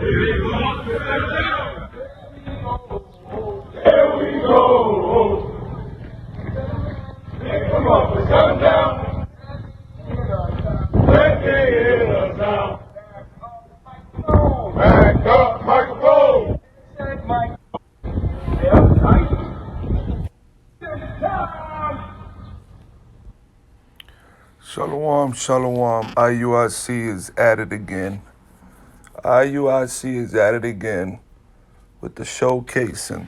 Here we go. Come on, let's come down. Let me hear the sound. Back up, microphone. Shalom, shalom. IUIC is at it again. IUIC is at it again with the showcasing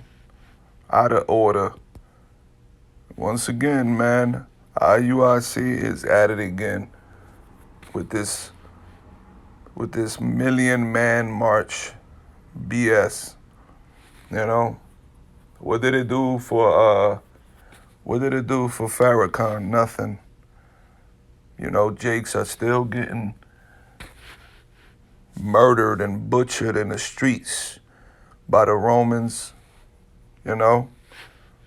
out of order. Once again, man, IUIC is at it again with this Million Man March BS. You know, what did it do for Farrakhan? Nothing. You know, Jakes are still getting murdered and butchered in the streets by the Romans. You know,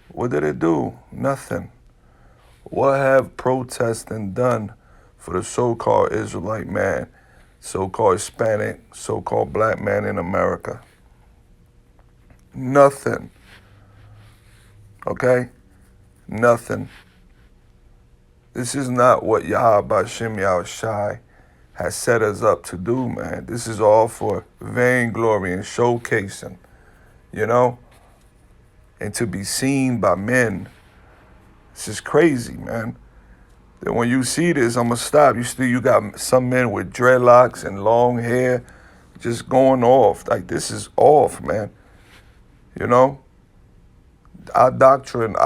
what did it do? Nothing. What have protesting done for the so-called Israelite man, so-called Hispanic, so-called black man in America? Nothing. Okay? Nothing. This is not what Yahweh Shem Yahushai has set us up to do, man. This is all for vainglory and showcasing, you know, and to be seen by men. This is crazy, man. Then when you see this, I'm gonna stop. You got some men with dreadlocks and long hair just going off. Like, this is off, man. You know? Our doctrine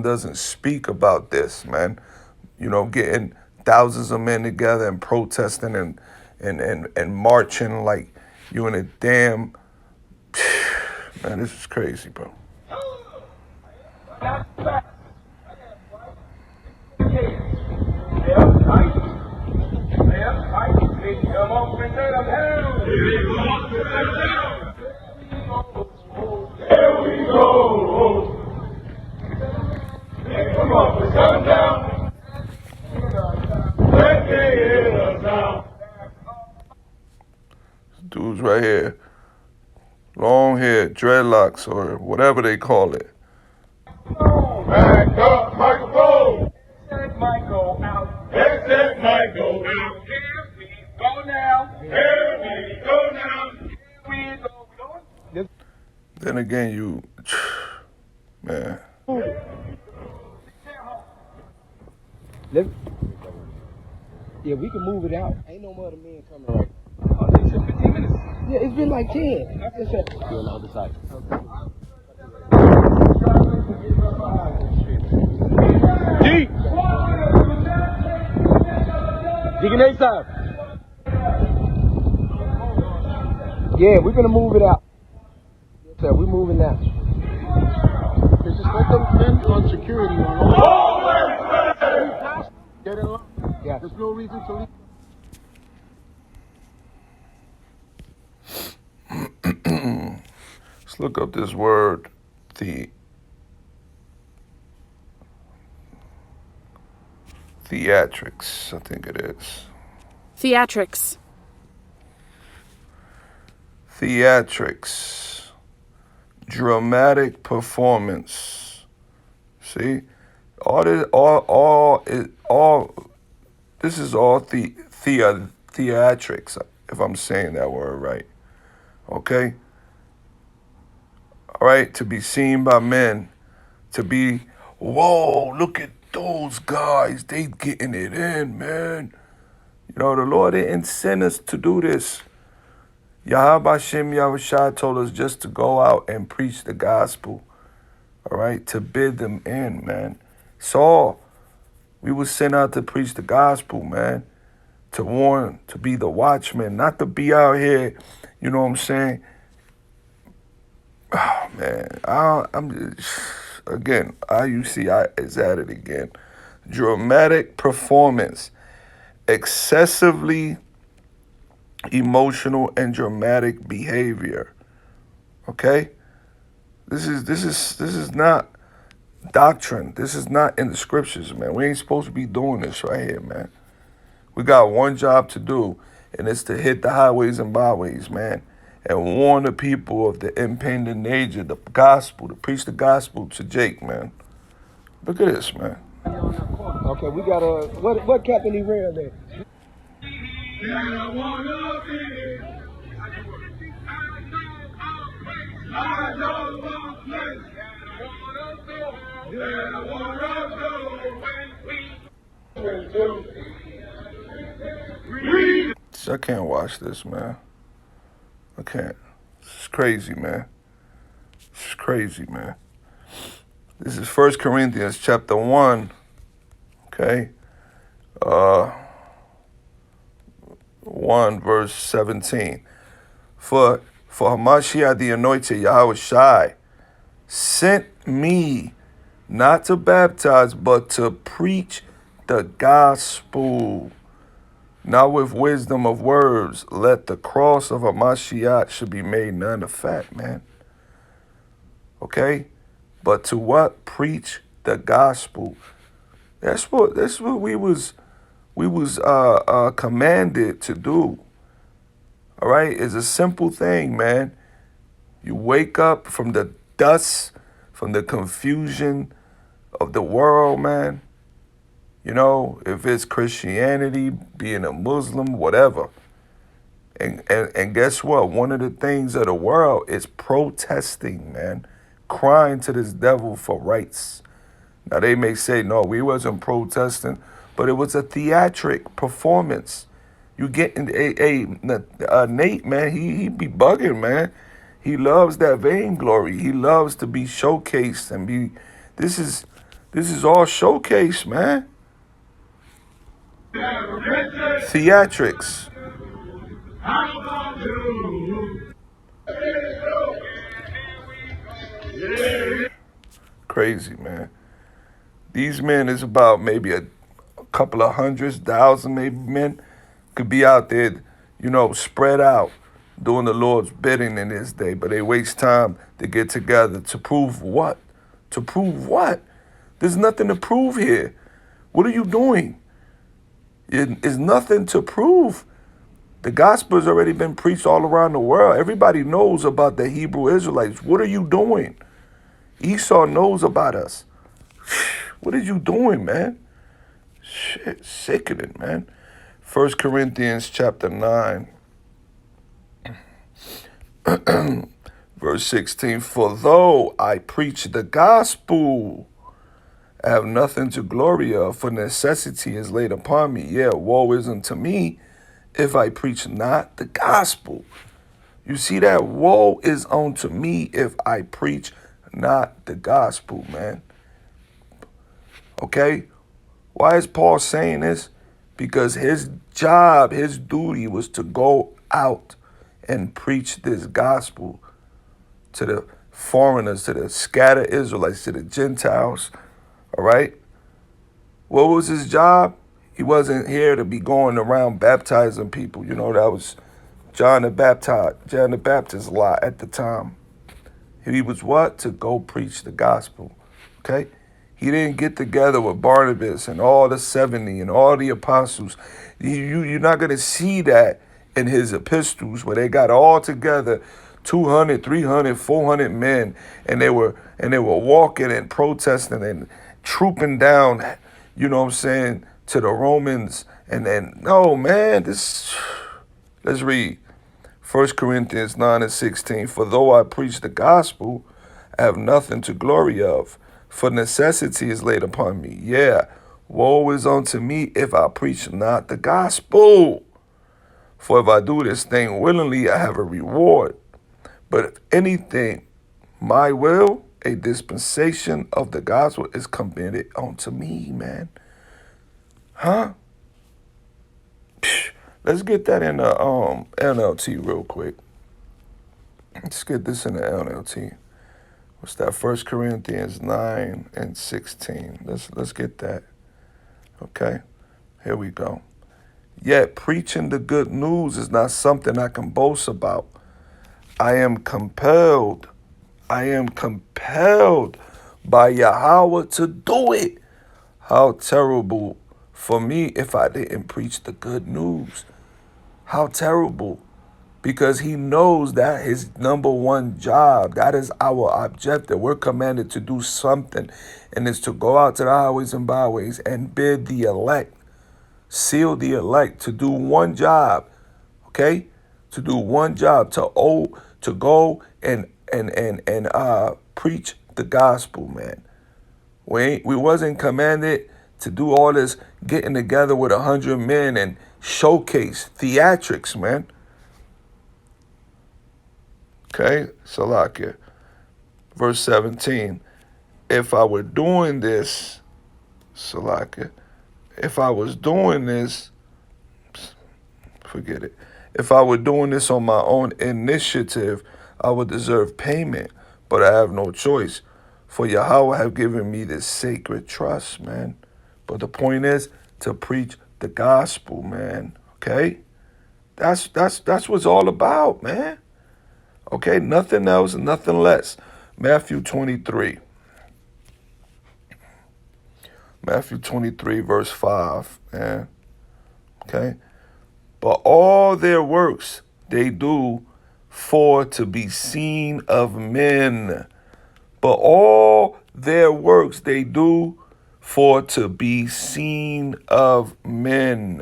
doesn't speak about this, man. You know, getting thousands of men together and protesting and marching like you in a damn... Man, this is crazy, bro. Here we go. Come on, let's come down. Let me hear the sound. Dudes right here, long hair, dreadlocks, or whatever they call it. Back up, microphone. Exit might go out. Exit might go out. Here we go now. Here we go now. Here we go. Then again, man. Yeah, we can move it out. Ain't no more other men coming right. Oh, they said 15 minutes. Yeah, it's been like 10. I just said. You're on the other side. G! Deacon A side. Yeah, we're gonna move it out. Yes, sir, we're moving now. Just let them spend on security on all. Get in line. Yeah. There's no reason to leave. Let's look up this word, theatrics, I think it is. Theatrics. Theatrics. Dramatic performance. See? This is all theatrics, if I'm saying that word right. Okay? All right, to be seen by men, to be, whoa, look at those guys, they getting it in, man. You know, the Lord didn't send us to do this. Yahweh Shem Yahushua told us just to go out and preach the gospel, all right, to bid them in, man. Saul, we were sent out to preach the gospel, man, to warn, to be the watchman, not to be out here, you know what I'm saying? Oh, man, again, IUIC is at it again. Dramatic performance, excessively emotional and dramatic behavior. Okay? This is not doctrine. This is not in the scriptures, man. We ain't supposed to be doing this right here, man. We got one job to do, and it's to hit the highways and byways, man, and warn the people of the impending nature, the gospel, to preach the gospel to Jake, man. Look at this, man. Okay, we got a what captain he ran there? I can't watch this, man. I can't. It's crazy, man. It's crazy, man. This is 1 Corinthians chapter 1. Okay. 1 verse 17. For Hamashiach the anointed Yahweh Shai sent me not to baptize, but to preach the gospel, not with wisdom of words. Let the cross of Hamashiach should be made none effect, man. Okay? But to what? Preach the gospel. That's what we was commanded to do. All right? It's a simple thing, man. You wake up from the dust, from the confusion of the world, man. You know, if it's Christianity, being a Muslim, whatever. And guess what? One of the things of the world is protesting, man. Crying to this devil for rights. Now, they may say, no, we wasn't protesting, but it was a theatric performance. You get Nate, man, he be bugging, man. He loves that vainglory. He loves to be showcased and be, this is all showcase, man. THEATRICS. Crazy, man. These men is about maybe a couple of hundreds, thousand maybe men could be out there, you know, spread out doing the Lord's bidding in this day. But they waste time to get together to prove what? To prove what? There's nothing to prove here. What are you doing? It is nothing to prove. The gospel has already been preached all around the world. Everybody knows about the Hebrew Israelites. What are you doing? Esau knows about us. What are you doing, man? Shit, sickening, man. 1 Corinthians chapter 9, verse 16. For though I preach the gospel, I have nothing to glory of, for necessity is laid upon me. Yeah, woe is unto me if I preach not the gospel. You see that? Woe is unto me if I preach not the gospel, man. Okay? Why is Paul saying this? Because his job, his duty was to go out and preach this gospel to the foreigners, to the scattered Israelites, to the Gentiles. All right? What was his job? He wasn't here to be going around baptizing people. You know, that was John the Baptist lot at the time. He was what? To go preach the gospel. Okay? He didn't get together with Barnabas and all the 70 and all the apostles. You're not going to see that in his epistles where they got all together 200, 300, 400 men, and they were walking and protesting and trooping down, you know what I'm saying, to the Romans. And then, no, man, let's read 1 Corinthians 9 and 16. For though I preach the gospel, I have nothing to glory of, for necessity is laid upon me. Yeah, woe is unto me if I preach not the gospel. For if I do this thing willingly, I have a reward. But if anything, my will, a dispensation of the gospel is committed unto me, man. Huh? Let's get that in the NLT real quick. Let's get this in the NLT. What's that? 1 Corinthians 9 and 16. Let's get that. Okay? Here we go. Yet preaching the good news is not something I can boast about. I am compelled by Yahweh to do it. How terrible for me if I didn't preach the good news. How terrible. because he knows that his number one job, that is our objective. We're commanded to do something, and it's to go out to the highways and byways and bid the elect, seal the elect to do one job, okay? To do one job, to go and preach the gospel, man. We wasn't commanded to do all this getting together with 100 men and showcase theatrics, man. Okay, Salakia. Verse 17. If I were doing this, Salakia, if I was doing this, forget it. If I were doing this on my own initiative, I would deserve payment, but I have no choice. For Yahweh have given me this sacred trust, man. But the point is to preach the gospel, man. Okay? That's what it's all about, man. Okay, nothing else, nothing less. Matthew 23. Matthew 23, verse 5, man. Okay? But all their works they do for to be seen of men. But all their works they do for to be seen of men.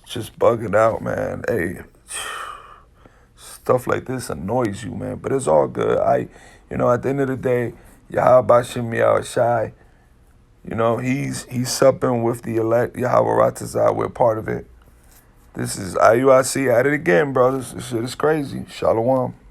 Just bugging out, man. Hey, stuff like this annoys you, man. But it's all good. At the end of the day, Yahweh Shem Shai, he's supping with the elect Yahweh Ratazah. We're part of it. This is IUIC at it again, brothers. This shit is crazy. Shalom.